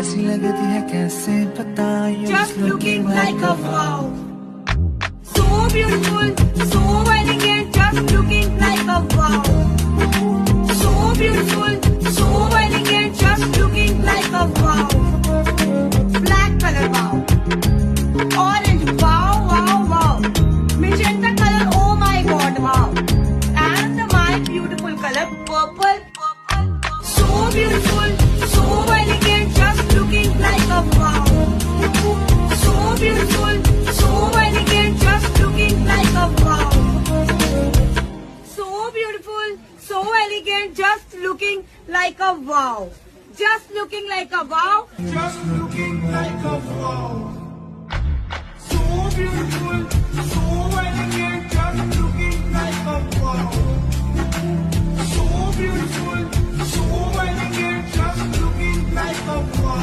ऐसी लगती है कैसे बताऊं, just looking like a wow. So beautiful, so elegant, just looking like a wow. So beautiful, so elegant, just looking like a wow. Black color, wow. Orange, wow, wow, wow. Magenta color, oh my god, wow. And my beautiful color, purple, purple. So beautiful, so elegant, just looking like a wow. So beautiful, so elegant, just looking like a wow. So beautiful, so elegant, just looking like a wow. Just looking like a wow. Just looking like a wow. So beautiful, so elegant, just looking like a wow. So beautiful, so elegant, just looking like a wow.